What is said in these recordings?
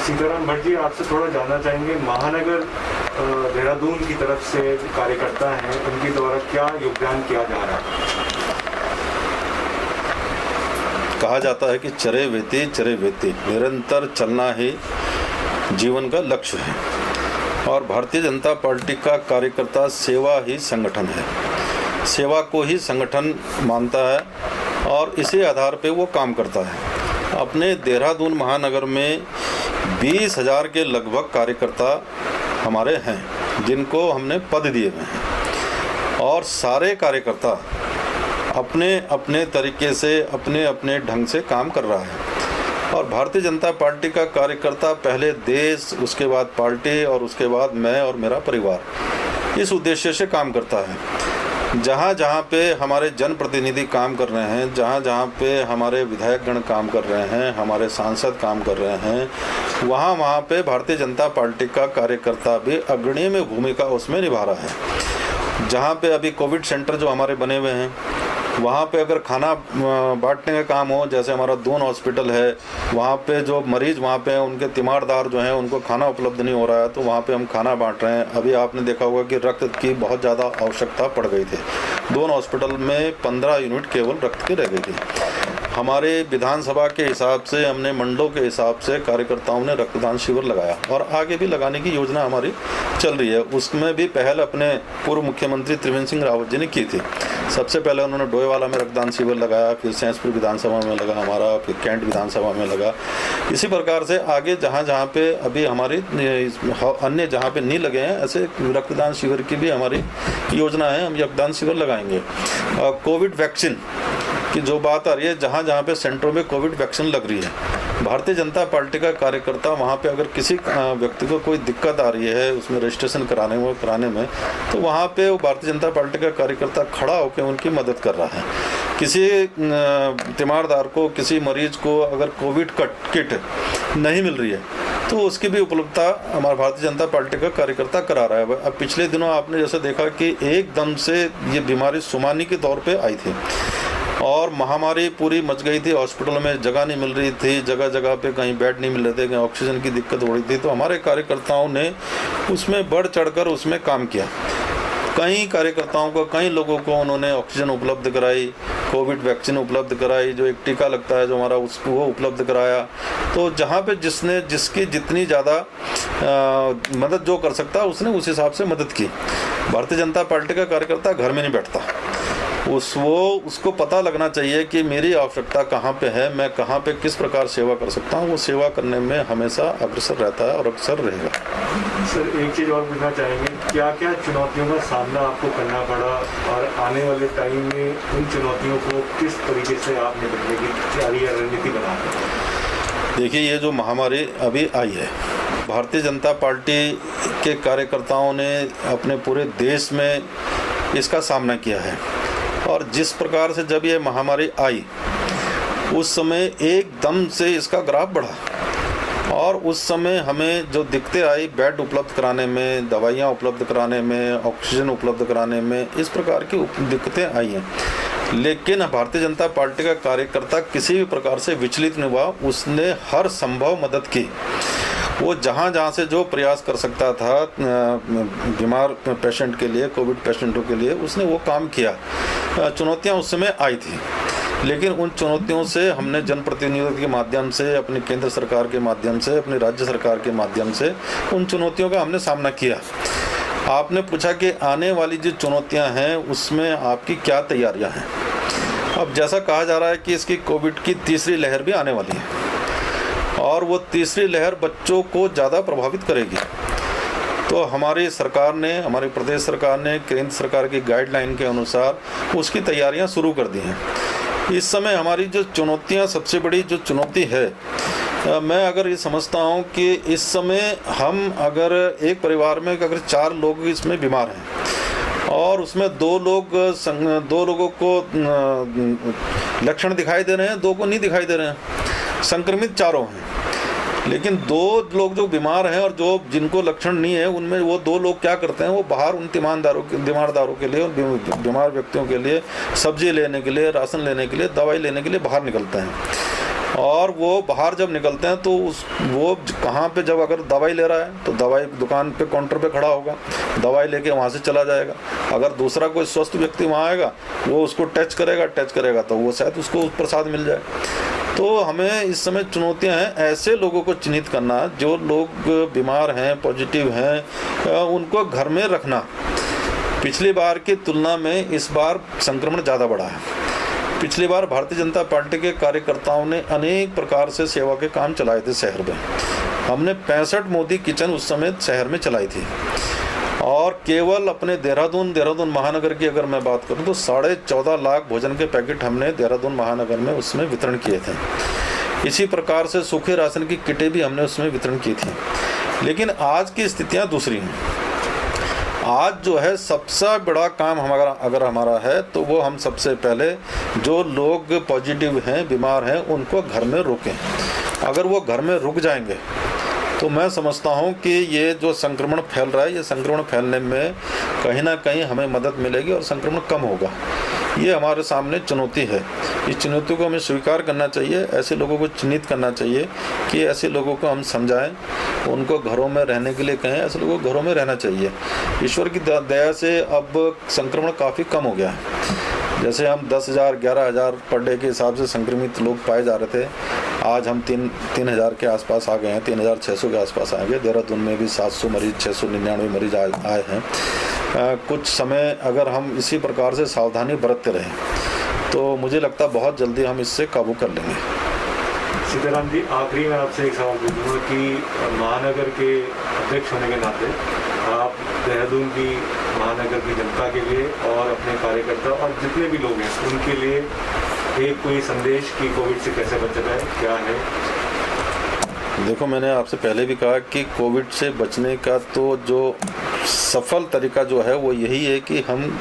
सीताराम भट्ट जी, आपसे थोड़ा जानना चाहेंगे, महानगर देहरादून की तरफ से कार्यकर्ता हैं, उनके द्वारा क्या योगदान किया जा रहा है? कहा जाता है कि चरे वेती निरंतर चलना ही जीवन का लक्ष्य है, और भारतीय जनता पार्टी का कार्यकर्ता सेवा ही संगठन है, सेवा को ही संगठन मानता है और इसी आधार पे वो काम करता है। अपने देहरादून महानगर में 20,000 के लगभग कार्यकर्ता हमारे हैं, जिनको हमने पद दिए हुए हैं, और सारे कार्यकर्ता अपने अपने तरीके से अपने अपने ढंग से काम कर रहा है। और भारतीय जनता पार्टी का कार्यकर्ता पहले देश, उसके बाद पार्टी और उसके बाद मैं और मेरा परिवार, इस उद्देश्य से काम करता है। जहाँ जहाँ पे हमारे जनप्रतिनिधि काम कर रहे हैं, जहाँ जहाँ पे हमारे विधायकगण काम कर रहे हैं, हमारे सांसद काम कर रहे हैं, वहाँ पे भारतीय जनता पार्टी का कार्यकर्ता भी अग्रणी भूमिका उसमें निभा रहा है। जहाँ पे अभी कोविड सेंटर जो हमारे बने हुए हैं, वहाँ पे अगर खाना बांटने का काम हो, जैसे हमारा दून हॉस्पिटल है, वहाँ पे जो मरीज वहाँ पे उनके तीमारदार जो हैं उनको खाना उपलब्ध नहीं हो रहा है, तो वहाँ पे हम खाना बांट रहे हैं। अभी आपने देखा होगा कि रक्त की बहुत ज़्यादा आवश्यकता पड़ गई थी, दून हॉस्पिटल में 15 यूनिट केवल रक्त की रह गई थी। हमारे विधानसभा के हिसाब से, हमने मंडलों के हिसाब से कार्यकर्ताओं ने रक्तदान शिविर लगाया, और आगे भी लगाने की योजना हमारी चल रही है। उसमें भी पहल अपने पूर्व मुख्यमंत्री त्रिवेंद्र सिंह रावत जी ने की थी। सबसे पहले उन्होंने डोईवाला में रक्तदान शिविर लगाया, फिर सैंसपुर विधानसभा में लगा हमारा, फिर कैंट विधानसभा में लगा। इसी प्रकार से आगे जहाँ जहाँ पे अभी हमारी अन्य जहाँ पे नहीं लगे हैं, ऐसे रक्तदान शिविर की भी हमारी योजना है, हम रक्तदान शिविर लगाएंगे। कोविड वैक्सीन की जो बात आ रही है, जहाँ जहाँ पे सेंटरों में कोविड वैक्सीन लग रही है, भारतीय जनता पार्टी का कार्यकर्ता वहाँ पे अगर किसी व्यक्ति को कोई दिक्कत आ रही है उसमें रजिस्ट्रेशन कराने में, तो वहाँ पे वो भारतीय जनता पार्टी का कार्यकर्ता खड़ा होकर उनकी मदद कर रहा है। किसी तीमारदार को, किसी मरीज को अगर कोविड किट नहीं मिल रही है, तो उसकी भी उपलब्धता हमारा भारतीय जनता पार्टी का कार्यकर्ता करा रहा है। अब पिछले दिनों आपने जैसे देखा कि एकदम से ये बीमारी सुमानी के तौर पे आई थी और महामारी पूरी मच गई थी, हॉस्पिटल में जगह नहीं मिल रही थी, जगह जगह पे कहीं बेड नहीं मिल रहे थे, कहीं ऑक्सीजन की दिक्कत हो रही थी, तो हमारे कार्यकर्ताओं ने उसमें बढ़ चढ़कर उसमें काम किया। कई कार्यकर्ताओं को, कई लोगों को उन्होंने ऑक्सीजन उपलब्ध कराई, कोविड वैक्सीन उपलब्ध कराई, जो एक टीका लगता है जो हमारा, उसको वो उपलब्ध कराया। तो जहाँ पे जिसकी जितनी ज़्यादा मदद जो कर सकता उसने उस हिसाब से मदद की। भारतीय जनता पार्टी का कार्यकर्ता घर में नहीं बैठता, उसको पता लगना चाहिए कि मेरी आवश्यकता कहाँ पे है, मैं कहाँ पे किस प्रकार सेवा कर सकता हूँ। वो सेवा करने में हमेशा अग्रसर रहता है और अग्रसर रहेगा। सर, एक चीज़ और पूछना चाहेंगे, क्या क्या चुनौतियों का सामना आपको करना पड़ा और आने वाले टाइम में उन चुनौतियों को किस तरीके से आप निपटने की तैयारी या रणनीति बना रहे हैं? देखिए, ये जो महामारी अभी आई है, भारतीय जनता पार्टी के कार्यकर्ताओं ने अपने पूरे देश में इसका सामना किया है, और जिस प्रकार से जब ये महामारी आई उस समय एकदम से इसका ग्राफ बढ़ा, और उस समय हमें जो दिक्कतें आई बेड उपलब्ध कराने में, दवाइयाँ उपलब्ध कराने में, ऑक्सीजन उपलब्ध कराने में, इस प्रकार की दिक्कतें आई हैं। लेकिन भारतीय जनता पार्टी का कार्यकर्ता किसी भी प्रकार से विचलित नहीं हुआ, उसने हर संभव मदद की। वो जहाँ जहाँ से जो प्रयास कर सकता था बीमार पेशेंट के लिए, कोविड पेशेंटों के लिए, उसने वो काम किया। चुनौतियाँ उस समय आई थी, लेकिन उन चुनौतियों से हमने जनप्रतिनिधियों के माध्यम से, अपनी केंद्र सरकार के माध्यम से, अपनी राज्य सरकार के माध्यम से उन चुनौतियों का हमने सामना किया। आपने पूछा कि आने वाली जो चुनौतियां हैं उसमें आपकी क्या तैयारियां हैं। अब जैसा कहा जा रहा है कि इसकी कोविड की तीसरी लहर भी आने वाली है, और वो तीसरी लहर बच्चों को ज़्यादा प्रभावित करेगी। तो हमारी सरकार ने, हमारी प्रदेश सरकार ने केंद्र सरकार की गाइडलाइन के अनुसार उसकी तैयारियां शुरू कर दी हैं। इस समय हमारी जो चुनौतियां, सबसे बड़ी जो चुनौती है, मैं अगर ये समझता हूँ कि इस समय हम अगर एक परिवार में अगर 4 लोग इसमें बीमार हैं और उसमें 2 लोगों को लक्षण दिखाई दे रहे हैं, 2 को नहीं दिखाई दे रहे हैं, संक्रमित चारों हैं, लेकिन 2 लोग जो बीमार हैं और जो जिनको लक्षण नहीं है, उनमें वो 2 लोग क्या करते हैं, वो बाहर उन तीमारदारों के लिए और बीमार व्यक्तियों के लिए सब्जी लेने के लिए, राशन लेने के लिए, दवाई लेने के लिए बाहर निकलते हैं। और वो बाहर जब निकलते हैं तो वो कहाँ पे, जब अगर दवाई ले रहा है तो दवाई दुकान पे काउंटर पे खड़ा होगा, दवाई लेके वहाँ से चला जाएगा। अगर दूसरा कोई स्वस्थ व्यक्ति वहाँ आएगा, वो उसको टच करेगा तो वो शायद उसको प्रसाद मिल जाए। तो हमें इस समय चुनौतियां हैं ऐसे लोगों को चिन्हित करना, जो लोग बीमार हैं, पॉजिटिव हैं, उनको घर में रखना। पिछली बार की तुलना में इस बार संक्रमण ज़्यादा बढ़ा है। पिछली बार भारतीय जनता पार्टी के कार्यकर्ताओं ने अनेक प्रकार से सेवा के काम चलाए थे शहर में। हमने 65 मोदी किचन उस समय शहर में चलाई थी, और केवल अपने देहरादून महानगर की अगर मैं बात करूं तो 14.5 लाख भोजन के पैकेट हमने देहरादून महानगर में उसमें वितरण किए थे। इसी प्रकार से सूखे राशन की किटें भी हमने उसमें वितरण की थी। लेकिन आज की स्थितियां दूसरी हैं। आज जो है सबसे बड़ा काम हमारा है तो वो हम सबसे पहले जो लोग पॉजिटिव हैं, बीमार हैं, उनको घर में रोकें। अगर वो घर में रुक जाएंगे तो मैं समझता हूँ कि ये जो संक्रमण फैल रहा है, ये संक्रमण फैलने में कहीं ना कहीं हमें मदद मिलेगी और संक्रमण कम होगा। ये हमारे सामने चुनौती है। इस चुनौती को हमें स्वीकार करना चाहिए, ऐसे लोगों को चिन्हित करना चाहिए कि ऐसे लोगों को हम समझाएं, उनको घरों में रहने के लिए कहें, ऐसे लोगों को घरों में रहना चाहिए। ईश्वर की दया से अब संक्रमण काफ़ी कम हो गया है। जैसे हम 10,000 11,000 पर डे के हिसाब से संक्रमित लोग पाए जा रहे थे, आज हम 3,000 के आसपास आ गए हैं, 3,600 के आसपास आ गए। देहरादून में भी 700 मरीज, 699 मरीज आए हैं। कुछ समय अगर हम इसी प्रकार से सावधानी बरतते रहें तो मुझे लगता है बहुत जल्दी हम इससे काबू कर लेंगे। सीताराम जी, आखिरी में आपसे एक सवाल पूछूंगा कि महानगर के अध्यक्ष होने के नाते आप देहरादून की महानगर की जनता के लिए और अपने कार्यकर्ता और जितने भी लोग हैं उनके लिए एक कोई संदेश कि कोविड से कैसे बचा जाए, क्या है? देखो, मैंने आपसे पहले भी कहा कि कोविड से बचने का तो जो सफल तरीका जो है वो यही है कि हम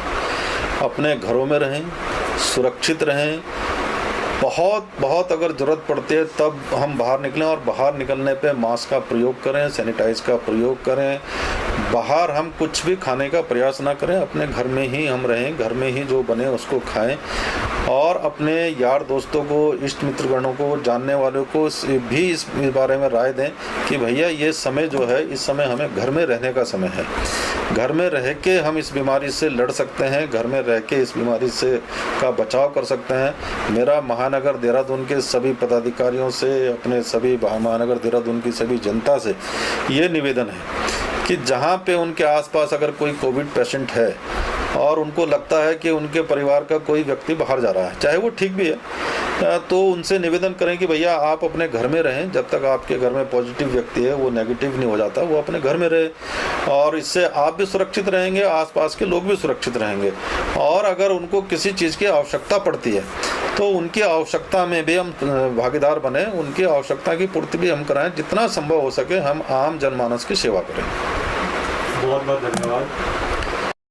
अपने घरों में रहें, सुरक्षित रहें। बहुत अगर ज़रूरत पड़ती है तब हम बाहर निकलें, और बाहर निकलने पे मास्क का प्रयोग करें, सैनिटाइज का प्रयोग करें। बाहर हम कुछ भी खाने का प्रयास ना करें, अपने घर में ही हम रहें, घर में ही जो बने उसको खाएं, और अपने यार दोस्तों को, इष्ट मित्रगणों को, जानने वालों को भी इस बारे में राय दें कि भैया ये समय जो है, इस समय हमें घर में रहने का समय है। घर में रह के हम इस बीमारी से लड़ सकते हैं, घर में रह के इस बीमारी से का बचाव कर सकते हैं। मेरा महानगर देहरादून के सभी पदाधिकारियों से, अपने सभी महानगर देहरादून की सभी जनता से ये निवेदन है कि जहाँ पे उनके आसपास अगर कोई कोविड पेशेंट है और उनको लगता है कि उनके परिवार का कोई व्यक्ति बाहर जा रहा है, चाहे वो ठीक भी है, तो उनसे निवेदन करें कि भैया आप अपने घर में रहें। जब तक आपके घर में पॉजिटिव व्यक्ति है, वो नेगेटिव नहीं हो जाता, वो अपने घर में रहे, और इससे आप भी सुरक्षित रहेंगे, आसपास के लोग भी सुरक्षित रहेंगे। और अगर उनको किसी चीज़ की आवश्यकता पड़ती है तो उनकी आवश्यकता में भी हम भागीदार बने, उनकी आवश्यकता की पूर्ति भी हम कराएं। जितना संभव हो सके हम आम जनमानस की सेवा करें। बहुत बहुत धन्यवाद।